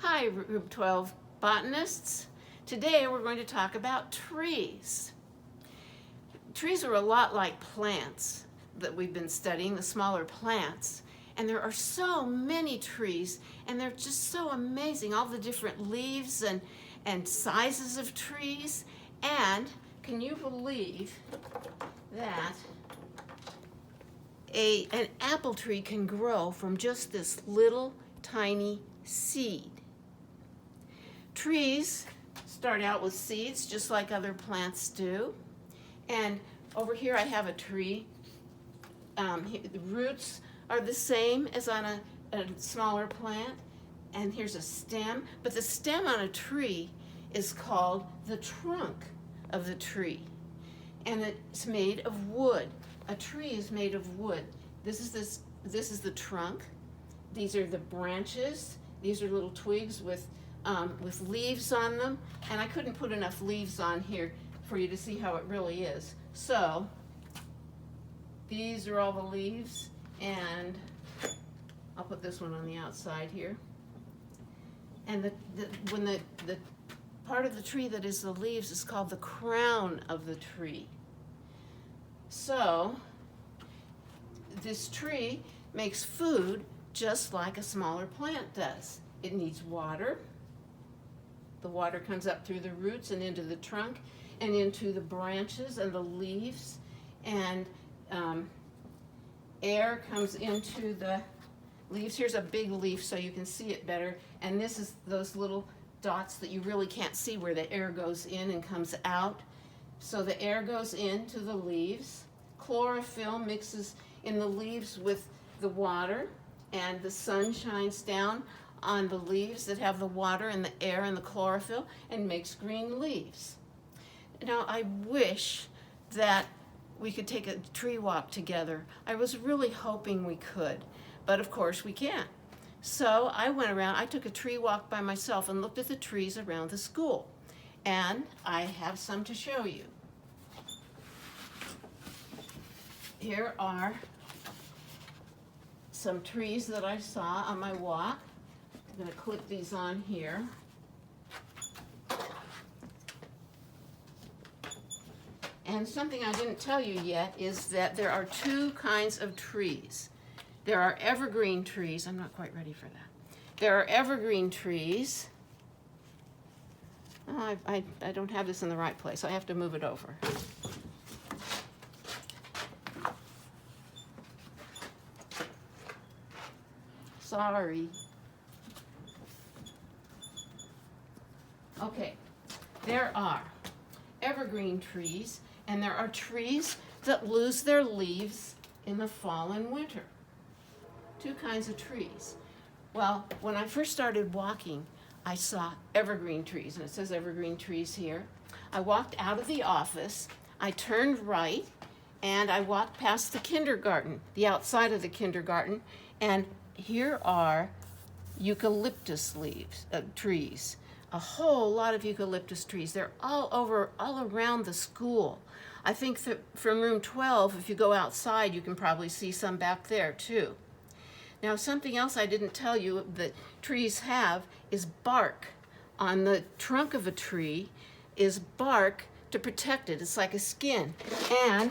Hi, Group 12 botanists. Today we're going to talk about trees. Trees are a lot like plants that we've been studying, the smaller plants. And there are so many trees, and they're just so amazing, all the different leaves and sizes of trees. And can you believe that an apple tree can grow from just this little tiny seed? Trees start out with seeds just like other plants do. And over here I have a tree. The roots are the same as on a smaller plant. And here's a stem. But the stem on a tree is called the trunk of the tree. And it's made of wood. A tree is made of wood. This is the trunk. These are the branches. These are little twigs with leaves on them, and I couldn't put enough leaves on here for you to see how it really is. So these are all the leaves, and I'll put this one on the outside here. And when the part of the tree that is the leaves is called the crown of the tree. So this tree makes food just like a smaller plant does. It needs water. The water comes up through the roots and into the trunk and into the branches and the leaves, and air comes into the leaves. Here's a big leaf so you can see it better, and this is those little dots that you really can't see where the air goes in and comes out. So the air goes into the leaves. Chlorophyll mixes in the leaves with the water, and the sun shines down on the leaves that have the water and the air and the chlorophyll and makes green leaves. Now, I wish that we could take a tree walk together. I was really hoping we could, but of course we can't. So I went around, I took a tree walk by myself and looked at the trees around the school. And I have some to show you. Here are some trees that I saw on my walk. I'm going to clip these on here. And something I didn't tell you yet is that there are two kinds of trees. There are evergreen trees. I'm not quite ready for that. There are evergreen trees. Oh, I don't have this in the right place. I have to move it over. Sorry. Okay, there are evergreen trees, and there are trees that lose their leaves in the fall and winter. Two kinds of trees. Well, when I first started walking, I saw evergreen trees, and it says evergreen trees here. I walked out of the office, I turned right, and I walked past the kindergarten, the outside of the kindergarten, and here are eucalyptus trees. A whole lot of eucalyptus trees. They're all around the school. I think that from room 12, if you go outside, you can probably see some back there too. Now, something else I didn't tell you that trees have is bark. On the trunk of a tree is bark to protect it. It's like a skin. And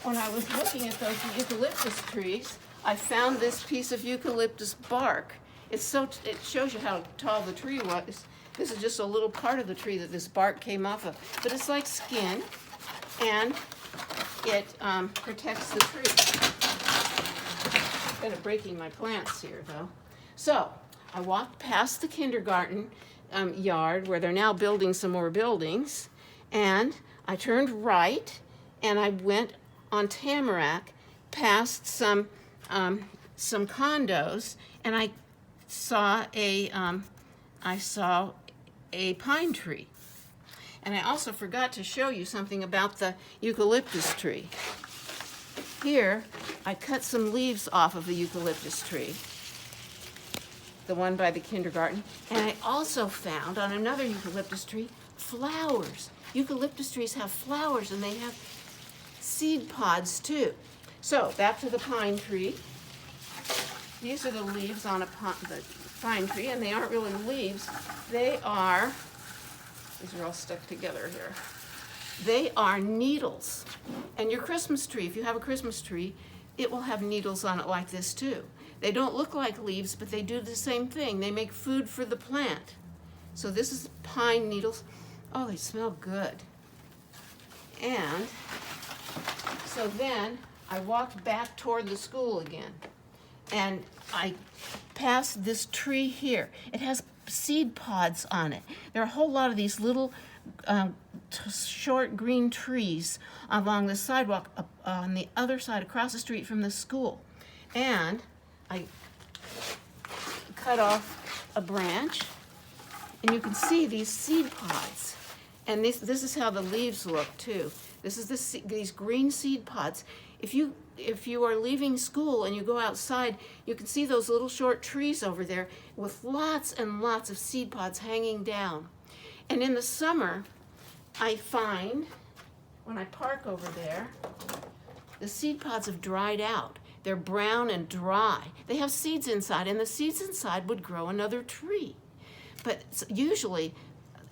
when I was looking at those eucalyptus trees, I found this piece of eucalyptus bark. It shows you how tall the tree was. This is just a little part of the tree that this bark came off of. But it's like skin, and it protects the tree. Kind of breaking my plants here, though. So I walked past the kindergarten yard where they're now building some more buildings, and I turned right, and I went on Tamarack past some condos, and I saw a pine tree. And I also forgot to show you something about the eucalyptus tree. Here, I cut some leaves off of the eucalyptus tree, the one by the kindergarten, and I also found on another eucalyptus tree flowers. Eucalyptus trees have flowers, and they have seed pods too. So back to the pine tree. These are the leaves on the pine tree, and they aren't really leaves. These are all stuck together here. They are needles. And your Christmas tree, if you have a Christmas tree, it will have needles on it like this too. They don't look like leaves, but they do the same thing. They make food for the plant. So this is pine needles. Oh, they smell good. And so then I walked back toward the school again, and I passed this tree here. It has seed pods on it. There are a whole lot of these little short green trees along the sidewalk on the other side, across the street from the school. And I cut off a branch, and you can see these seed pods. And this is how the leaves look too. This is these green seed pods. If you are leaving school and you go outside, you can see those little short trees over there with lots and lots of seed pods hanging down. And in the summer, I find, when I park over there, the seed pods have dried out. They're brown and dry. They have seeds inside, and the seeds inside would grow another tree. But usually,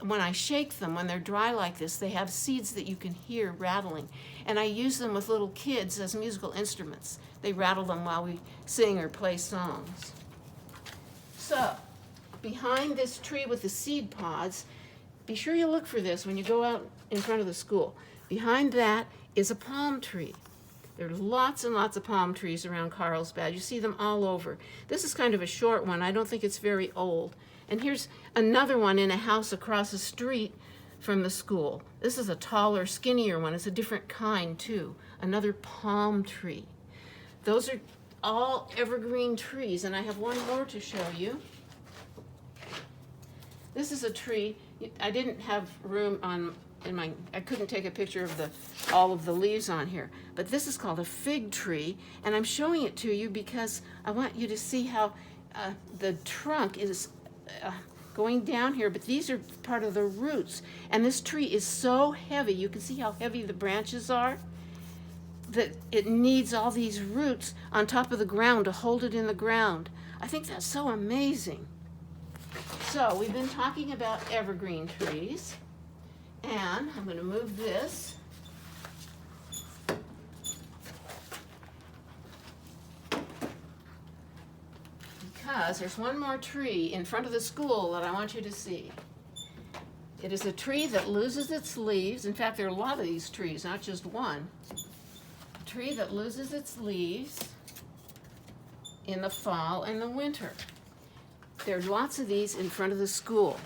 when I shake them, when they're dry like this, they have seeds that you can hear rattling. And I use them with little kids as musical instruments. They rattle them while we sing or play songs. So, behind this tree with the seed pods, be sure you look for this when you go out in front of the school. Behind that is a palm tree. There are lots and lots of palm trees around Carlsbad. You see them all over. This is kind of a short one. I don't think it's very old. And here's another one in a house across the street from the school. This is a taller, skinnier one. It's a different kind, too. Another palm tree. Those are all evergreen trees, and I have one more to show you. This is a tree. I didn't have room I couldn't take a picture of all of the leaves on here, but this is called a fig tree, and I'm showing it to you because I want you to see how the trunk is going down here, but these are part of the roots. And this tree is so heavy, you can see how heavy the branches are, that it needs all these roots on top of the ground to hold it in the ground. I think that's so amazing. So we've been talking about evergreen trees, and I'm going to move this. Because there's one more tree in front of the school that I want you to see. It is a tree that loses its leaves. In fact, there are a lot of these trees, not just one. A tree that loses its leaves in the fall and the winter. There are lots of these in front of the school.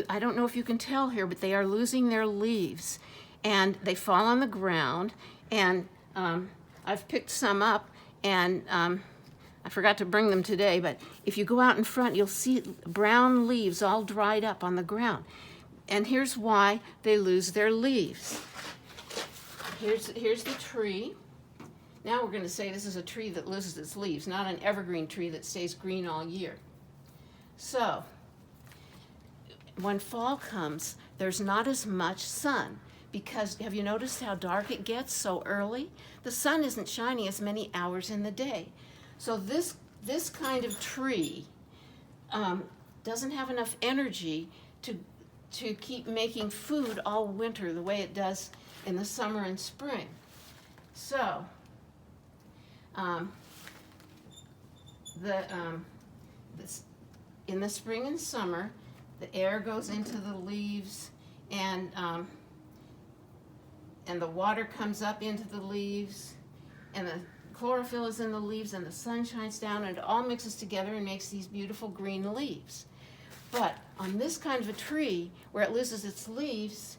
I don't know if you can tell here, but they are losing their leaves. And they fall on the ground. And I've picked some up, and I forgot to bring them today, but if you go out in front, you'll see brown leaves all dried up on the ground. And here's why they lose their leaves. Here's the tree. Now we're going to say this is a tree that loses its leaves, not an evergreen tree that stays green all year. So, when fall comes, there's not as much sun, because have you noticed how dark it gets so early? The sun isn't shining as many hours in the day. So this kind of tree doesn't have enough energy to keep making food all winter the way it does in the summer and spring. So in the spring and summer, the air goes into the leaves, and the water comes up into the leaves, and the chlorophyll is in the leaves, and the sun shines down, and it all mixes together and makes these beautiful green leaves. But on this kind of a tree, where it loses its leaves,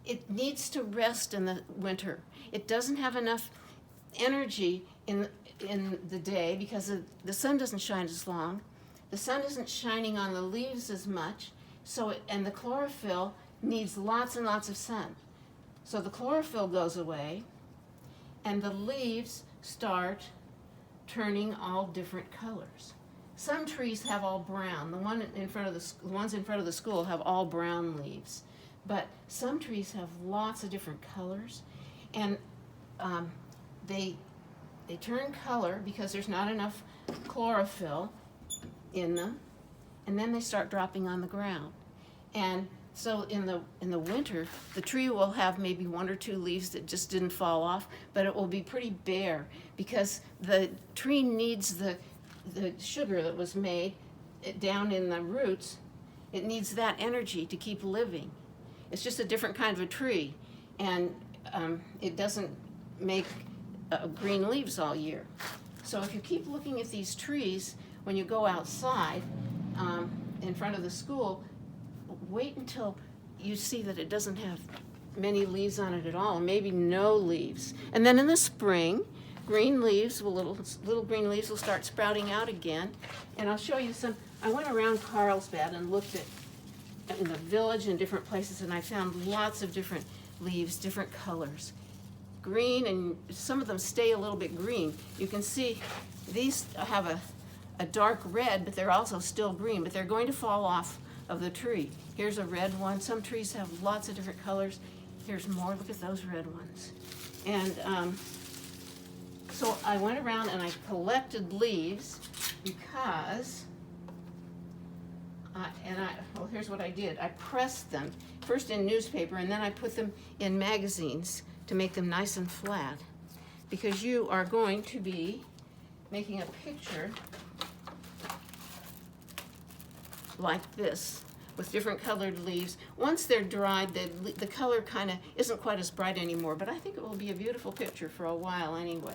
it needs to rest in the winter. It doesn't have enough energy in the day because the sun doesn't shine as long. The sun isn't shining on the leaves as much, and the chlorophyll needs lots and lots of sun. So the chlorophyll goes away, and the leaves start turning all different colors. Some trees have all brown. The ones in front of the school have all brown leaves. But some trees have lots of different colors, and they turn color because there's not enough chlorophyll in them. and then they start dropping on the ground. And so in the winter, the tree will have maybe 1 or 2 leaves that just didn't fall off, but it will be pretty bare because the tree needs the sugar that was made down in the roots. It needs that energy to keep living. It's just a different kind of a tree, and it doesn't make green leaves all year. So if you keep looking at these trees when you go outside in front of the school, wait until you see that it doesn't have many leaves on it at all, maybe no leaves. And then in the spring, green leaves, little green leaves will start sprouting out again. And I'll show you some. I went around Carlsbad and looked at in the village and different places, and I found lots of different leaves, different colors. Green, and some of them stay a little bit green. You can see these have a dark red, but they're also still green, but they're going to fall off of the tree. Here's a red one. Some trees have lots of different colors. Here's more. Look at those red ones. And so I went around and I collected leaves because, well, here's what I did. I pressed them, first in newspaper, and then I put them in magazines to make them nice and flat, because you are going to be making a picture like this with different colored leaves. Once they're dried, the color kind of isn't quite as bright anymore, but I think it will be a beautiful picture for a while anyway.